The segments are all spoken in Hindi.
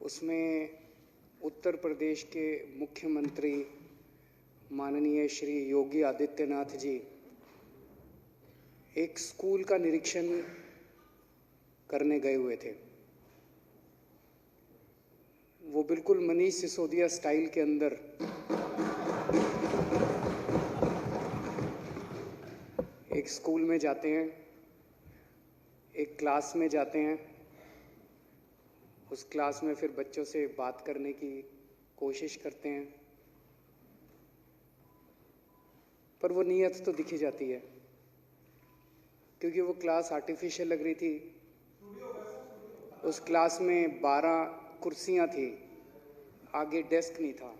उसमें उत्तर प्रदेश के मुख्यमंत्री माननीय श्री योगी आदित्यनाथ जी एक स्कूल का निरीक्षण करने गए हुए थे। वो बिल्कुल मनीष सिसोदिया स्टाइल के अंदर एक स्कूल में जाते हैं, एक क्लास में जाते हैं, उस क्लास में फिर बच्चों से बात करने की कोशिश करते हैं, पर वो नीयत तो दिखी जाती है क्योंकि वो क्लास आर्टिफिशियल लग रही थी। उस क्लास में 12 कुर्सियां थी, आगे डेस्क नहीं था,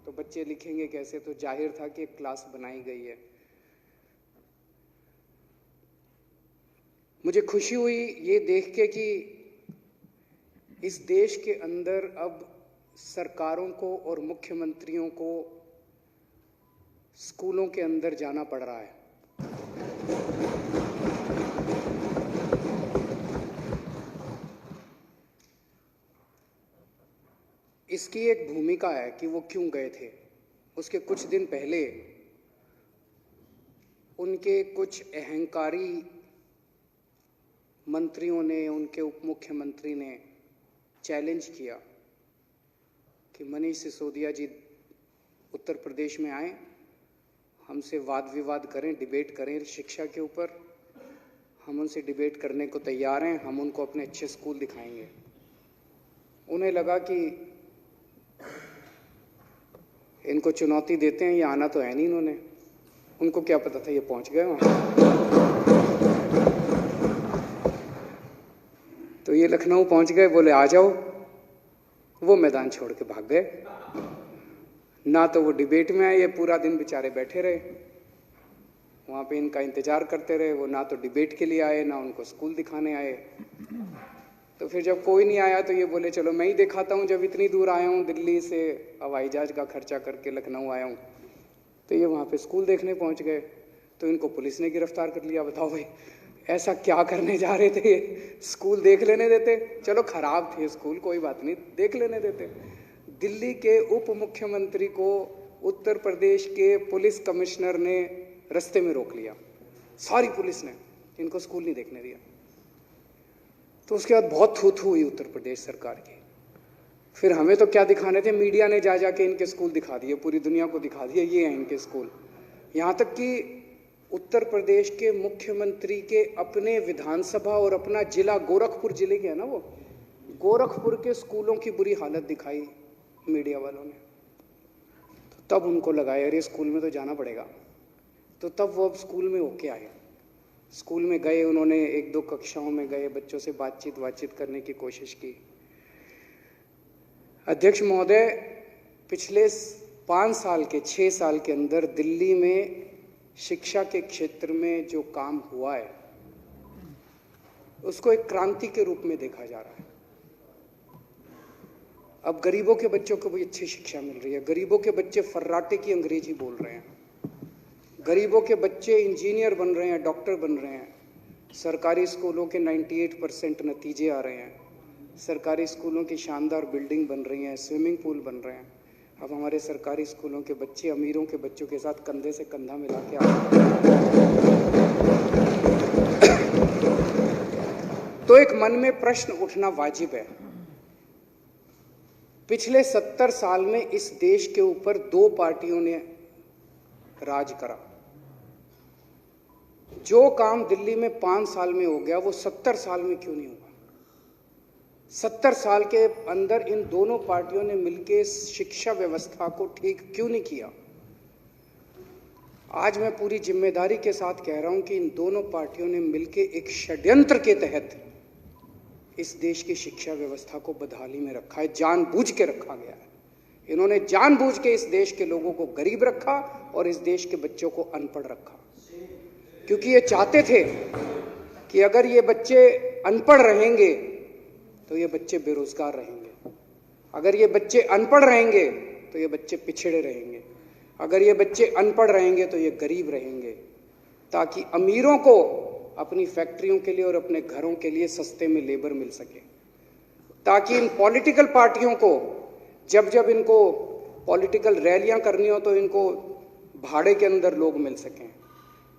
तो बच्चे लिखेंगे कैसे? तो जाहिर था कि एक क्लास बनाई गई है। मुझे खुशी हुई ये देख के कि इस देश के अंदर अब सरकारों को और मुख्यमंत्रियों को स्कूलों के अंदर जाना पड़ रहा है। इसकी एक भूमिका है कि वो क्यों गए थे। उसके कुछ दिन पहले उनके कुछ अहंकारी मंत्रियों ने, उनके उप मुख्यमंत्री ने चैलेंज किया कि मनीष सिसोदिया जी उत्तर प्रदेश में आए, हमसे वाद विवाद करें, डिबेट करें शिक्षा के ऊपर। हम उनसे डिबेट करने को तैयार हैं, हम उनको अपने अच्छे स्कूल दिखाएंगे। उन्हें लगा कि इनको चुनौती देते हैं, ये आना तो है नहीं इन्होंने। उनको क्या पता था ये पहुंच गए वहां। तो ये लखनऊ पहुंच गए, बोले आ जाओ। वो मैदान छोड़ के भाग गए। ना तो वो डिबेट में आए, ये पूरा दिन बेचारे बैठे रहे वहां पे, इनका इंतजार करते रहे। वो ना तो डिबेट के लिए आए, ना उनको स्कूल दिखाने आए। तो फिर जब कोई नहीं आया तो ये बोले चलो मैं ही दिखाता हूँ, जब इतनी दूर आया हूँ, दिल्ली से हवाई जहाज का खर्चा करके लखनऊ आया हूँ। तो ये वहाँ पे स्कूल देखने पहुँच गए, तो इनको पुलिस ने गिरफ्तार कर लिया। बताओ भाई, ऐसा क्या करने जा रहे थे? स्कूल देख लेने देते, चलो खराब थे स्कूल, कोई बात नहीं, देख लेने देते। दिल्ली के उप मुख्यमंत्री को उत्तर प्रदेश के पुलिस कमिश्नर ने रास्ते में रोक लिया, सारी पुलिस ने, इनको स्कूल नहीं देखने दिया। तो उसके बाद बहुत थू-थू हुई उत्तर प्रदेश सरकार की। फिर हमें तो क्या दिखाने थे, मीडिया ने जा जाके इनके स्कूल दिखा दिए, पूरी दुनिया को दिखा दिए ये हैं इनके स्कूल। यहाँ तक कि उत्तर प्रदेश के मुख्यमंत्री के अपने विधानसभा और अपना जिला, गोरखपुर जिले के है ना वो, गोरखपुर के स्कूलों की बुरी हालत दिखाई मीडिया वालों ने। तो तब उनको लगा यार ये स्कूल में तो जाना पड़ेगा। तो तब वो अब स्कूल में होके आए, स्कूल में गए, उन्होंने 1-2 कक्षाओं में गए, बच्चों से बातचीत करने की कोशिश की। अध्यक्ष महोदय, पिछले 5 साल के 6 साल के अंदर दिल्ली में शिक्षा के क्षेत्र में जो काम हुआ है उसको एक क्रांति के रूप में देखा जा रहा है। अब गरीबों के बच्चों को भी अच्छी शिक्षा मिल रही है। गरीबों के बच्चे फर्राटे की अंग्रेजी बोल रहे हैं, गरीबों के बच्चे इंजीनियर बन रहे हैं, डॉक्टर बन रहे हैं। सरकारी स्कूलों के 98% नतीजे आ रहे हैं, सरकारी स्कूलों की शानदार बिल्डिंग बन रही हैं, स्विमिंग पूल बन रहे हैं। अब हमारे सरकारी स्कूलों के बच्चे अमीरों के बच्चों के साथ कंधे से कंधा मिला के आ रहे हैं। तो एक मन में प्रश्न उठना वाजिब है। पिछले 70 साल में इस देश के ऊपर 2 पार्टियों ने राज करा। जो काम दिल्ली में 5 साल में हो गया वो 70 साल में क्यों नहीं हुआ? 70 साल के अंदर इन दोनों पार्टियों ने मिलकर शिक्षा व्यवस्था को ठीक क्यों नहीं किया? आज मैं पूरी जिम्मेदारी के साथ कह रहा हूं कि इन दोनों पार्टियों ने मिलकर एक षड्यंत्र के तहत इस देश की शिक्षा व्यवस्था को बदहाली में रखा है, जानबूझ के रखा गया है। इन्होंने जानबूझ के इस देश के लोगों को गरीब रखा और इस देश के बच्चों को अनपढ़ रखा, क्योंकि ये चाहते थे कि अगर ये बच्चे अनपढ़ रहेंगे तो ये बच्चे बेरोजगार रहेंगे, अगर ये बच्चे अनपढ़ रहेंगे तो ये बच्चे पिछड़े रहेंगे, अगर ये बच्चे अनपढ़ रहेंगे तो ये गरीब रहेंगे, ताकि अमीरों को अपनी फैक्ट्रियों के लिए और अपने घरों के लिए सस्ते में लेबर मिल सके। ताकि इन पॉलिटिकल पार्टियों को जब जब इनको पॉलिटिकल रैलियां करनी हो तो इनको भाड़े के अंदर लोग मिल सकें,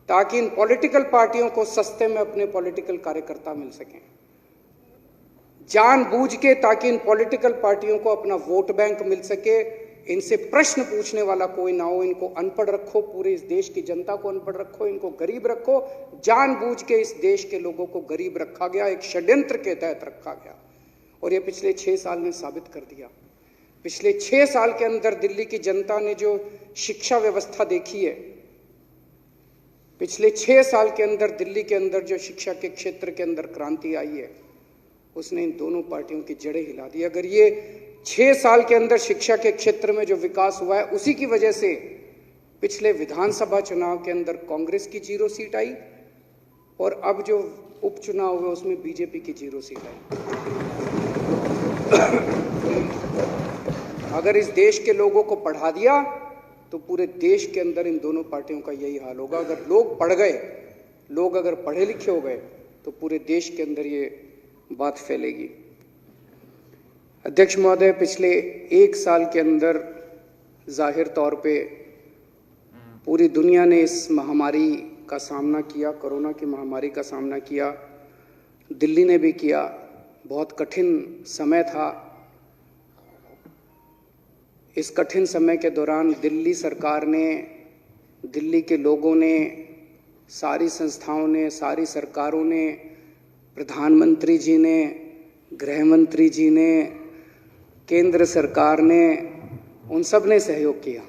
ताकि इन पॉलिटिकल पार्टियों को सस्ते में अपने पॉलिटिकल कार्यकर्ता मिल सकें, जानबूझ के, ताकि इन पॉलिटिकल पार्टियों को अपना वोट बैंक मिल सके, इनसे प्रश्न पूछने वाला कोई ना हो, इनको अनपढ़ रखो, पूरे इस देश की जनता को अनपढ़ रखो, इनको गरीब रखो। जानबूझ के इस देश के लोगों को गरीब रखा गया, एक षड्यंत्र के तहत रखा गया, और ये पिछले 6 साल ने साबित कर दिया। पिछले 6 साल के अंदर दिल्ली की जनता ने जो शिक्षा व्यवस्था देखी है, पिछले 6 साल के अंदर दिल्ली के अंदर जो शिक्षा के क्षेत्र के अंदर क्रांति आई है, उसने इन दोनों पार्टियों की जड़ें हिला दी। अगर ये 6 साल के अंदर शिक्षा के क्षेत्र में जो विकास हुआ है, उसी की वजह से पिछले विधानसभा चुनाव के अंदर कांग्रेस की 0 सीट आई, और अब जो उपचुनाव हुए उसमें बीजेपी की 0 सीट आई। अगर इस देश के लोगों को पढ़ा दिया तो पूरे देश के अंदर इन दोनों पार्टियों का यही हाल होगा। अगर लोग पढ़ गए, लोग अगर पढ़े लिखे हो गए, तो पूरे देश के अंदर ये बात फैलेगी। अध्यक्ष महोदय, पिछले 1 साल के अंदर जाहिर तौर पे पूरी दुनिया ने इस महामारी का सामना किया, कोरोना की महामारी का सामना किया, दिल्ली ने भी किया। बहुत कठिन समय था। इस कठिन समय के दौरान दिल्ली सरकार ने, दिल्ली के लोगों ने, सारी संस्थाओं ने, सारी सरकारों ने, प्रधानमंत्री जी ने, गृह मंत्री जी ने, केंद्र सरकार ने, उन सब ने सहयोग किया।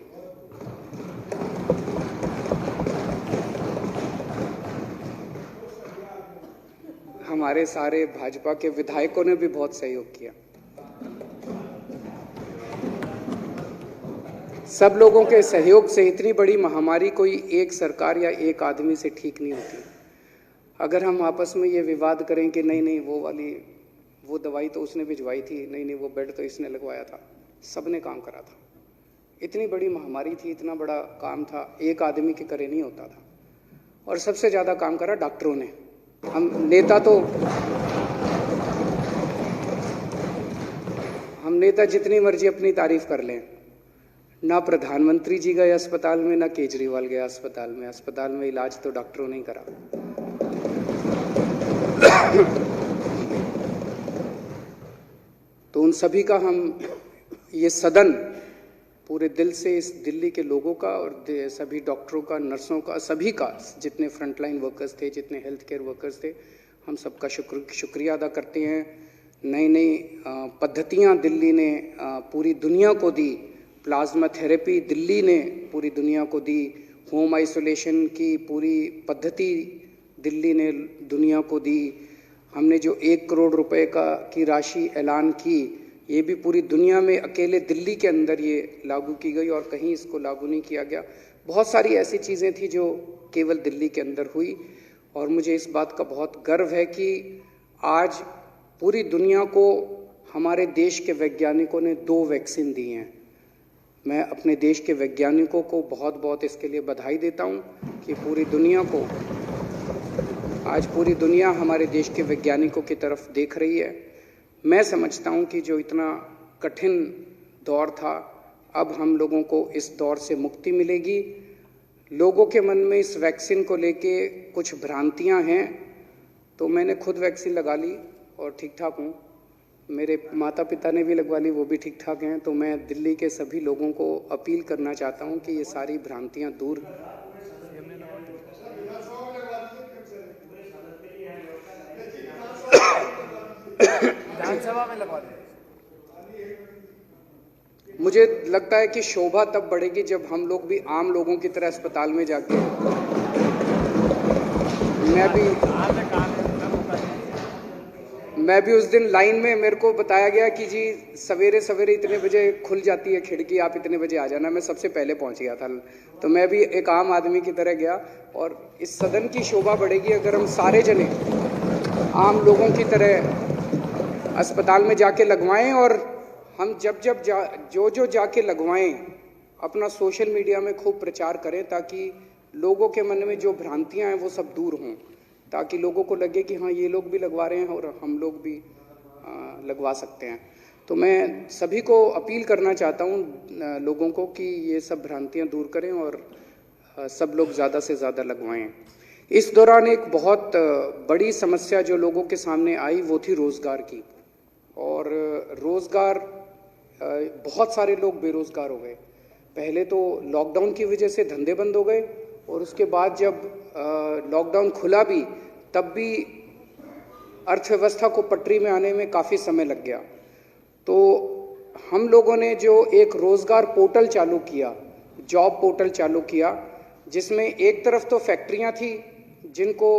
हमारे सारे भाजपा के विधायकों ने भी बहुत सहयोग किया। सब लोगों के सहयोग से इतनी बड़ी महामारी कोई एक सरकार या एक आदमी से ठीक नहीं होती। अगर हम आपस में ये विवाद करें कि नहीं नहीं वो दवाई तो उसने भिजवाई थी, नहीं नहीं वो बेड तो इसने लगवाया था, सबने काम करा था। इतनी बड़ी महामारी थी, इतना बड़ा काम था, एक आदमी के करे नहीं होता था। और सबसे ज़्यादा काम करा डॉक्टरों ने। हम नेता जितनी मर्जी अपनी तारीफ कर लें, ना प्रधानमंत्री जी गए अस्पताल में, ना केजरीवाल गया अस्पताल में। अस्पताल में इलाज तो डॉक्टरों ने ही करा। तो उन सभी का हम ये सदन पूरे दिल से इस दिल्ली के लोगों का और सभी डॉक्टरों का, नर्सों का, सभी का, जितने फ्रंटलाइन वर्कर्स थे, जितने हेल्थ केयर वर्कर्स थे, हम सबका शुक्रिया अदा करते हैं। नई नई पद्धतियाँ दिल्ली ने पूरी दुनिया को दी। प्लाज्मा थेरेपी दिल्ली ने पूरी दुनिया को दी। होम आइसोलेशन की पूरी पद्धति दिल्ली ने दुनिया को दी। हमने जो 1 करोड़ रुपए की राशि ऐलान की, ये भी पूरी दुनिया में अकेले दिल्ली के अंदर ये लागू की गई और कहीं इसको लागू नहीं किया गया। बहुत सारी ऐसी चीज़ें थी जो केवल दिल्ली के अंदर हुई, और मुझे इस बात का बहुत गर्व है कि आज पूरी दुनिया को हमारे देश के वैज्ञानिकों ने 2 वैक्सीन दी हैं। मैं अपने देश के वैज्ञानिकों को बहुत बहुत इसके लिए बधाई देता हूं कि पूरी दुनिया को, आज पूरी दुनिया हमारे देश के वैज्ञानिकों की तरफ देख रही है। मैं समझता हूं कि जो इतना कठिन दौर था, अब हम लोगों को इस दौर से मुक्ति मिलेगी। लोगों के मन में इस वैक्सीन को लेके कुछ भ्रांतियां हैं, तो मैंने खुद वैक्सीन लगा ली और ठीक ठाक हूँ। मेरे माता पिता ने भी लगवा ली, वो भी ठीक ठाक हैं। तो मैं दिल्ली के सभी लोगों को अपील करना चाहता हूँ कि ये सारी भ्रांतियाँ दूर। विधानसभा में लगवा दें। मुझे लगता है कि शोभा तब बढ़ेगी जब हम लोग भी आम लोगों की तरह अस्पताल में जाके, मैं भी उस दिन लाइन में, मेरे को बताया गया कि जी सवेरे सवेरे इतने बजे खुल जाती है खिड़की, आप इतने बजे आ जाना। मैं सबसे पहले पहुंच गया था, तो मैं भी एक आम आदमी की तरह गया। और इस सदन की शोभा बढ़ेगी अगर हम सारे जने आम लोगों की तरह अस्पताल में जाके लगवाएं, और हम जो जाके लगवाएं अपना सोशल मीडिया में खूब प्रचार करें, ताकि लोगों के मन में जो भ्रांतियां हैं वो सब दूर हों, ताकि लोगों को लगे कि हाँ ये लोग भी लगवा रहे हैं और हम लोग भी लगवा सकते हैं। तो मैं सभी को अपील करना चाहता हूँ लोगों को कि ये सब भ्रांतियाँ दूर करें और सब लोग ज़्यादा से ज़्यादा लगवाएं। इस दौरान एक बहुत बड़ी समस्या जो लोगों के सामने आई वो थी रोज़गार की, और रोज़गार बहुत सारे लोग बेरोज़गार हो गए। पहले तो लॉकडाउन की वजह से धंधे बंद हो गए, और उसके बाद जब लॉकडाउन खुला भी तब भी अर्थव्यवस्था को पटरी में आने में काफ़ी समय लग गया। तो हम लोगों ने जो एक रोज़गार पोर्टल चालू किया, जॉब पोर्टल चालू किया, जिसमें एक तरफ तो फैक्ट्रियां थी जिनको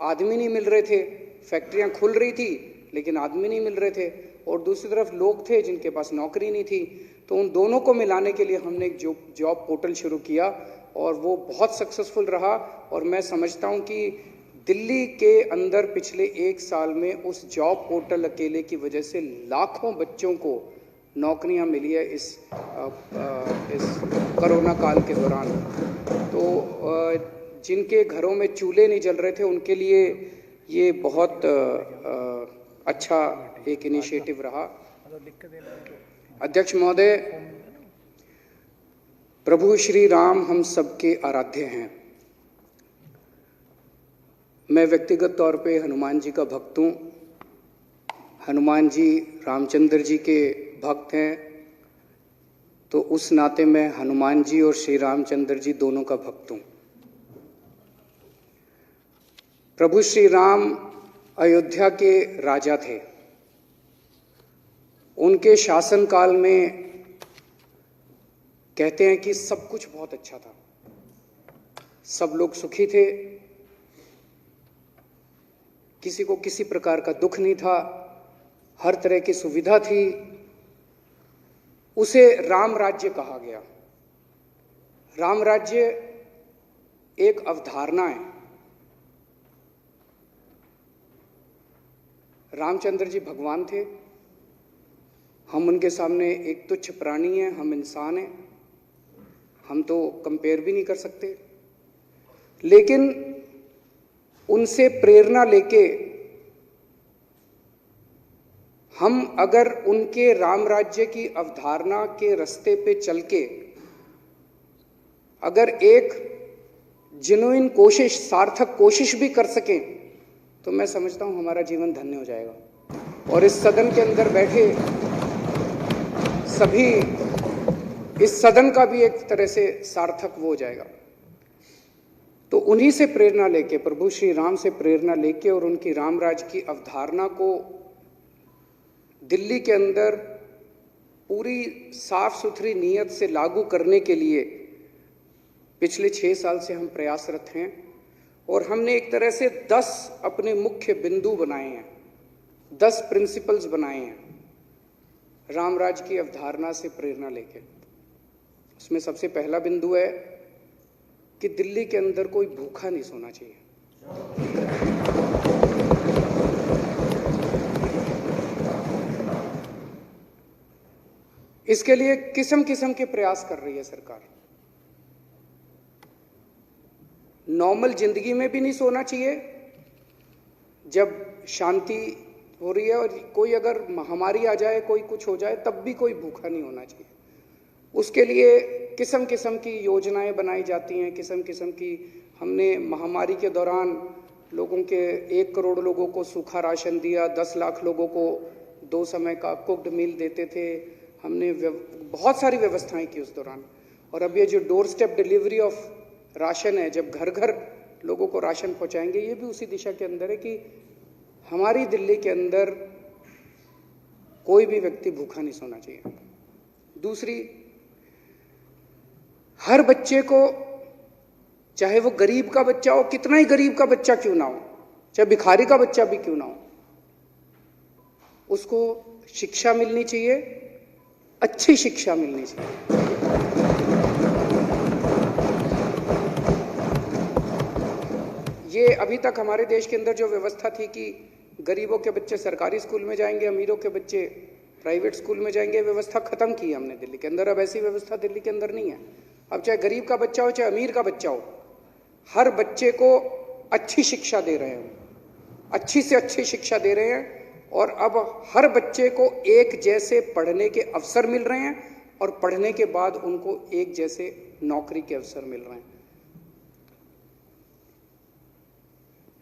आदमी नहीं मिल रहे थे, फैक्ट्रियां खुल रही थी लेकिन आदमी नहीं मिल रहे थे, और दूसरी तरफ लोग थे जिनके पास नौकरी नहीं थी। तो उन दोनों को मिलाने के लिए हमने एक जॉब पोर्टल शुरू किया, और वो बहुत सक्सेसफुल रहा। और मैं समझता हूँ कि दिल्ली के अंदर पिछले 1 साल में उस जॉब पोर्टल अकेले की वजह से लाखों बच्चों को नौकरियां मिली है इस कोरोना काल के दौरान। तो जिनके घरों में चूल्हे नहीं जल रहे थे उनके लिए ये बहुत अच्छा एक इनिशिएटिव रहा। अध्यक्ष महोदय, प्रभु श्री राम हम सबके आराध्य हैं। मैं व्यक्तिगत तौर पे हनुमान जी का भक्त हूँ। हनुमान जी रामचंद्र जी के भक्त हैं, तो उस नाते मैं हनुमान जी और श्री रामचंद्र जी दोनों का भक्त हूँ। प्रभु श्री राम अयोध्या के राजा थे। उनके शासनकाल में कहते हैं कि सब कुछ बहुत अच्छा था, सब लोग सुखी थे, किसी को किसी प्रकार का दुख नहीं था, हर तरह की सुविधा थी। उसे राम राज्य कहा गया। राम राज्य एक अवधारणा है। रामचंद्र जी भगवान थे, हम उनके सामने एक तुच्छ प्राणी हैं, हम इंसान हैं, हम तो कंपेयर भी नहीं कर सकते। लेकिन उनसे प्रेरणा लेके हम अगर उनके राम राज्य की अवधारणा के रास्ते पे चल के अगर एक जेन्युइन कोशिश, सार्थक कोशिश भी कर सकें, तो मैं समझता हूं हमारा जीवन धन्य हो जाएगा। और इस सदन के अंदर बैठे सभी, इस सदन का भी एक तरह से सार्थक वो हो जाएगा। तो उन्हीं से प्रेरणा लेके, प्रभु श्री राम से प्रेरणा लेके और उनकी राम राज्य की अवधारणा को दिल्ली के अंदर पूरी साफ सुथरी नीयत से लागू करने के लिए पिछले 6 साल से हम प्रयासरत हैं। और हमने एक तरह से 10 अपने मुख्य बिंदु बनाए हैं, 10 प्रिंसिपल्स बनाए हैं राम राज्य की अवधारणा से प्रेरणा लेके। उसमें सबसे पहला बिंदु है कि दिल्ली के अंदर कोई भूखा नहीं सोना चाहिए। इसके लिए किस्म किस्म के प्रयास कर रही है सरकार। नॉर्मल जिंदगी में भी नहीं सोना चाहिए, जब शांति हो रही है और कोई अगर महामारी आ जाए, कोई कुछ हो जाए, तब भी कोई भूखा नहीं होना चाहिए। उसके लिए किस्म किस्म की योजनाएं बनाई जाती हैं, किस्म किस्म की। हमने महामारी के दौरान लोगों के 1 करोड़ लोगों को सूखा राशन दिया, 10 लाख लोगों को 2 समय का कुक्ड मील देते थे। हमने बहुत सारी व्यवस्थाएं की उस दौरान। और अब ये जो door step delivery of ration है, जब घर घर लोगों को राशन पहुंचाएंगे, ये भी उसी दिशा के अंदर है कि हमारी दिल्ली के अंदर कोई भी व्यक्ति भूखा नहीं सोना चाहिए। दूसरी, हर बच्चे को, चाहे वो गरीब का बच्चा हो, कितना ही गरीब का बच्चा क्यों ना हो, चाहे भिखारी का बच्चा भी क्यों ना हो, उसको शिक्षा मिलनी चाहिए, अच्छी शिक्षा मिलनी चाहिए। ये अभी तक हमारे देश के अंदर जो व्यवस्था थी कि गरीबों के बच्चे सरकारी स्कूल में जाएंगे, अमीरों के बच्चे प्राइवेट स्कूल में जाएंगे, व्यवस्था खत्म की हमने दिल्ली के अंदर। अब ऐसी व्यवस्था दिल्ली के अंदर नहीं है। अब चाहे गरीब का बच्चा हो, चाहे अमीर का बच्चा हो, हर बच्चे को अच्छी शिक्षा दे रहे हैं, अच्छी से अच्छी शिक्षा दे रहे हैं। और अब हर बच्चे को एक जैसे पढ़ने के अवसर मिल रहे हैं और पढ़ने के बाद उनको एक जैसे नौकरी के अवसर मिल रहे हैं।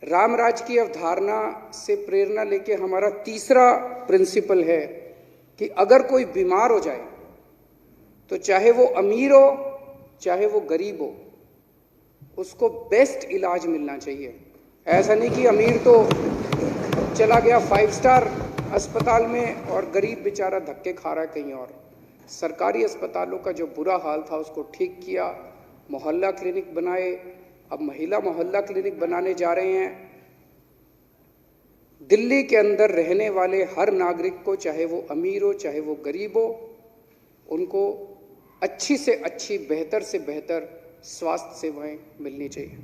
रामराज की अवधारणा से प्रेरणा लेके हमारा तीसरा प्रिंसिपल है कि अगर कोई बीमार हो जाए तो चाहे वो अमीर हो चाहे वो गरीब हो, उसको बेस्ट इलाज मिलना चाहिए। ऐसा नहीं कि अमीर तो चला गया 5 स्टार अस्पताल में और गरीब बेचारा धक्के खा रहा है कहीं और। सरकारी अस्पतालों का जो बुरा हाल था उसको ठीक किया, मोहल्ला क्लिनिक बनाए, अब महिला मोहल्ला क्लिनिक बनाने जा रहे हैं। दिल्ली के अंदर रहने वाले हर नागरिक को, चाहे वो अमीर हो चाहे वो गरीब हो, उनको अच्छी से अच्छी, बेहतर से बेहतर स्वास्थ्य सेवाएं मिलनी चाहिए।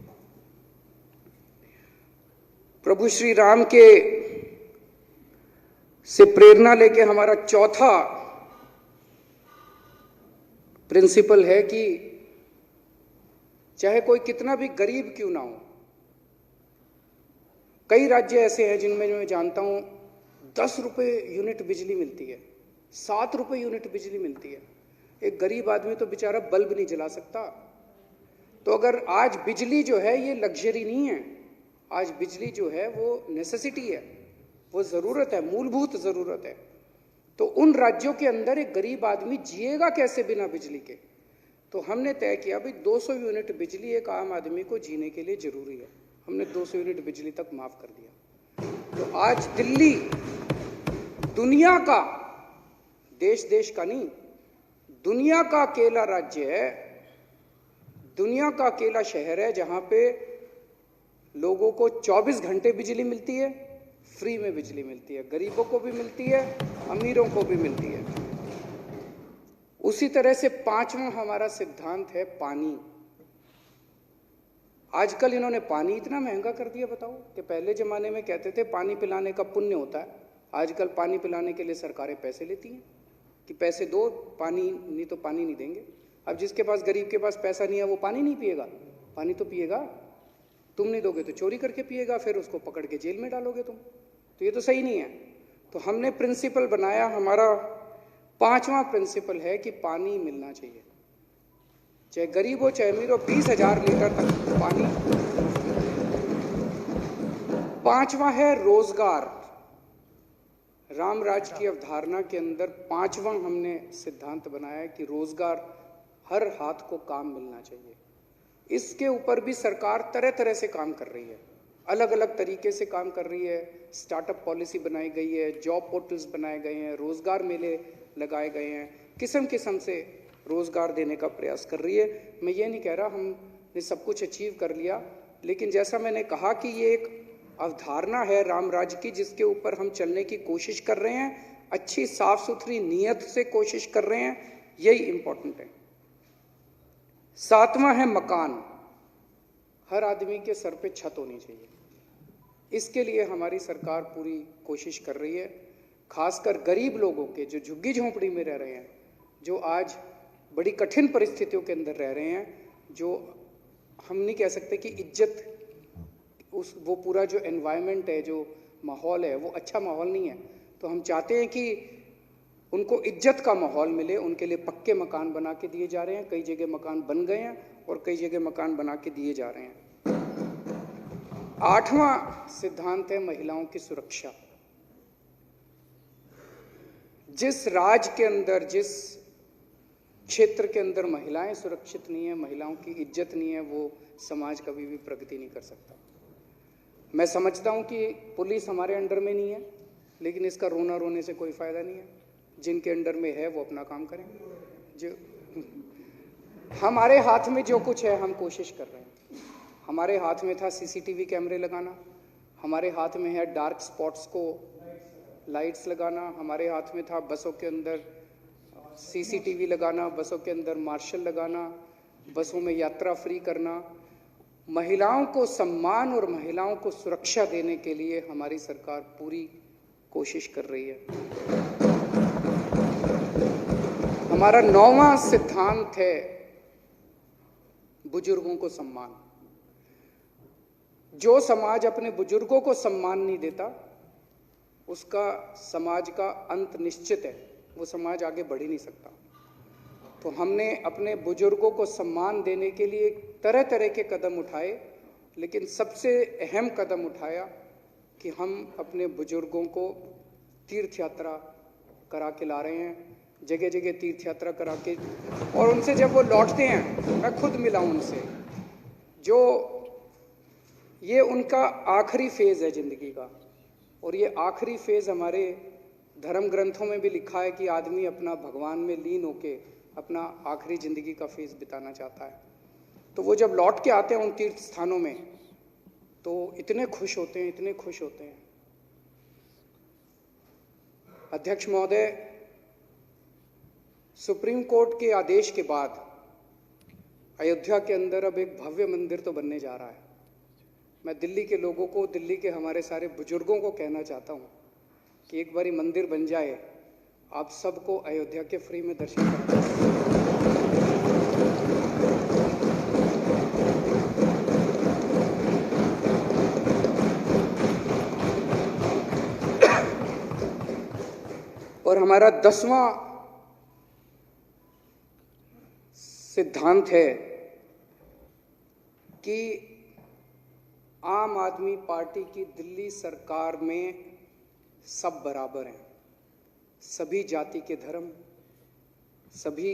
प्रभु श्री राम के से प्रेरणा लेके हमारा चौथा प्रिंसिपल है कि चाहे कोई कितना भी गरीब क्यों ना हो, कई राज्य ऐसे हैं जिनमें मैं जानता हूं 10 रुपए यूनिट बिजली मिलती है, 7 रुपए यूनिट बिजली मिलती है। एक गरीब आदमी तो बेचारा बल्ब नहीं जला सकता। तो अगर आज बिजली जो है ये लग्जरी नहीं है, आज बिजली जो है वो नेसेसिटी है, वो जरूरत है, मूलभूत जरूरत है। तो उन राज्यों के अंदर एक गरीब आदमी जिएगा कैसे बिना बिजली के? तो हमने तय किया भाई 200 यूनिट बिजली एक आम आदमी को जीने के लिए जरूरी है। हमने 200 यूनिट बिजली तक माफ कर दिया। तो आज दिल्ली दुनिया का, देश का नहीं, दुनिया का अकेला राज्य है, दुनिया का अकेला शहर है जहां पे लोगों को 24 घंटे बिजली मिलती है, फ्री में बिजली मिलती है। गरीबों को भी मिलती है, अमीरों को भी मिलती है। उसी तरह से पांचवां हमारा सिद्धांत है पानी। आजकल इन्होंने पानी इतना महंगा कर दिया, बताओ, कि पहले जमाने में कहते थे पानी पिलाने का पुण्य होता है, आजकल पानी पिलाने के लिए सरकारें पैसे लेती हैं कि पैसे दो, पानी नहीं तो पानी नहीं देंगे। अब जिसके पास, गरीब के पास पैसा नहीं है वो पानी नहीं पिएगा? पानी तो पिएगा। तुम नहीं दोगे तो चोरी करके पिएगा, फिर उसको पकड़ के जेल में डालोगे तुम। तो ये तो सही नहीं है। तो हमने प्रिंसिपल बनाया, हमारा पांचवा प्रिंसिपल है कि पानी मिलना चाहिए, चाहे गरीब हो चाहे अमीर हो, 20,000 लीटर तक पानी। पांचवा है रोजगार। रामराज की अवधारणा के अंदर पांचवा हमने सिद्धांत बनाया है कि रोजगार, हर हाथ को काम मिलना चाहिए। इसके ऊपर भी सरकार तरह तरह से काम कर रही है, अलग अलग तरीके से काम कर रही है। स्टार्टअप पॉलिसी बनाई गई है, जॉब पोर्टल्स बनाए गए हैं, रोजगार मेले लगाए गए हैं, किस्म किस्म से रोजगार देने का प्रयास कर रही है। मैं ये नहीं कह रहा हमने सब कुछ अचीव कर लिया, लेकिन जैसा मैंने कहा कि ये एक अवधारणा है रामराज की जिसके ऊपर हम चलने की कोशिश कर रहे हैं, अच्छी साफ सुथरी नीयत से कोशिश कर रहे हैं, यही इंपॉर्टेंट है। सातवां है मकान। हर आदमी के सर पे छत होनी चाहिए। इसके लिए हमारी सरकार पूरी कोशिश कर रही है, खासकर गरीब लोगों के, जो झुग्गी झोंपड़ी में रह रहे हैं, जो आज बड़ी कठिन परिस्थितियों के अंदर रह रहे हैं, जो हम नहीं कह सकते कि इज्जत, वो पूरा जो एनवायरनमेंट है, जो माहौल है, वो अच्छा माहौल नहीं है। तो हम चाहते हैं कि उनको इज्जत का माहौल मिले। उनके लिए पक्के मकान बना के दिए जा रहे हैं, कई जगह मकान बन गए हैं और कई जगह मकान बना के दिए जा रहे हैं। आठवां सिद्धांत है महिलाओं की सुरक्षा। जिस राज्य के अंदर, जिस क्षेत्र के अंदर महिलाएं सुरक्षित नहीं है, महिलाओं की इज्जत नहीं है, वो समाज कभी भी प्रगति नहीं कर सकता। मैं समझता हूं कि पुलिस हमारे अंडर में नहीं है, लेकिन इसका रोना रोने से कोई फायदा नहीं है। जिनके अंडर में है वो अपना काम करें। जो हमारे हाथ में जो कुछ है हम कोशिश कर रहे हैं। हमारे हाथ में था सीसीटीवी कैमरे लगाना, हमारे हाथ में है डार्क स्पॉट्स को लाइट्स लगाना, हमारे हाथ में था बसों के अंदर सीसीटीवी लगाना, बसों के अंदर मार्शल लगाना, बसों में यात्रा फ्री करना। महिलाओं को सम्मान और महिलाओं को सुरक्षा देने के लिए हमारी सरकार पूरी कोशिश कर रही है। हमारा नौवां सिद्धांत है बुजुर्गों को सम्मान। जो समाज अपने बुजुर्गों को सम्मान नहीं देता, उसका समाज का अंत निश्चित है, वो समाज आगे बढ़ ही नहीं सकता। तो हमने अपने बुजुर्गों को सम्मान देने के लिए तरह तरह के कदम उठाए, लेकिन सबसे अहम कदम उठाया कि हम अपने बुजुर्गों को तीर्थ यात्रा करा के ला रहे हैं, जगह जगह तीर्थ यात्रा करा के। और उनसे जब वो लौटते हैं, मैं खुद मिला उनसे, जो ये उनका आखिरी फेज है जिंदगी का। और ये आखिरी फेज हमारे धर्म ग्रंथों में भी लिखा है कि आदमी अपना भगवान में लीन होके अपना आखिरी जिंदगी का फेज बिताना चाहता है। तो वो जब लौट के आते हैं उन तीर्थ स्थानों में, तो इतने खुश होते हैं, इतने खुश होते हैं। अध्यक्ष महोदय, सुप्रीम कोर्ट के आदेश के बाद अयोध्या के अंदर अब एक भव्य मंदिर तो बनने जा रहा है। मैं दिल्ली के लोगों को, दिल्ली के हमारे सारे बुजुर्गों को कहना चाहता हूं कि एक बारी मंदिर बन जाए, आप सबको अयोध्या के फ्री में दर्शन करा सकते हैं। और हमारा 10वां सिद्धांत है कि आम आदमी पार्टी की दिल्ली सरकार में सब बराबर हैं। सभी जाति के धर्म, सभी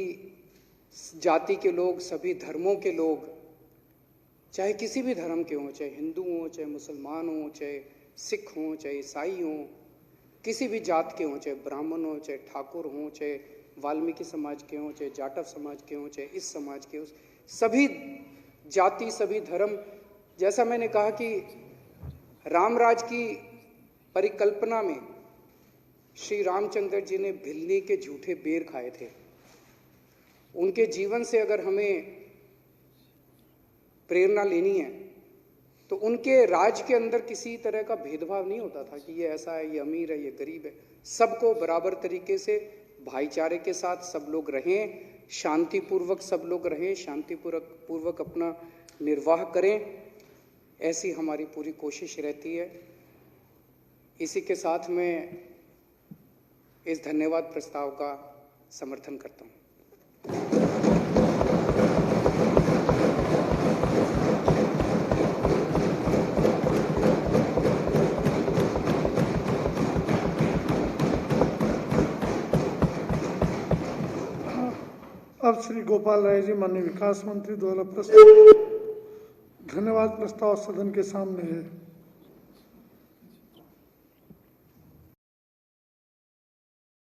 जाति के लोग, सभी धर्मों के लोग, चाहे किसी भी धर्म के हों, चाहे हिंदू हों, चाहे मुसलमान हों, चाहे सिख हों, चाहे ईसाई हों, किसी भी जात के हों, चाहे ब्राह्मण हों, चाहे ठाकुर हों, चाहे वाल्मीकि समाज के हों, चाहे जाटव समाज के हों, चाहे इस समाज के हों, सभी जाति, सभी धर्म। जैसा मैंने कहा कि रामराज की परिकल्पना में श्री रामचंद्र जी ने भिल्ली के झूठे बेर खाए थे। उनके जीवन से अगर हमें प्रेरणा लेनी है तो उनके राज के अंदर किसी तरह का भेदभाव नहीं होता था कि ये ऐसा है, ये अमीर है, ये गरीब है। सबको बराबर तरीके से भाईचारे के साथ सब लोग रहें, शांतिपूर्वक सब लोग रहें, शांतिपूर्वक अपना निर्वाह करें, ऐसी हमारी पूरी कोशिश रहती है। इसी के साथ मैं इस धन्यवाद प्रस्ताव का समर्थन करता हूं। अब श्री गोपाल राय जी, माननीय विकास मंत्री द्वारा प्रस्तुत धन्यवाद प्रस्ताव सदन के सामने है।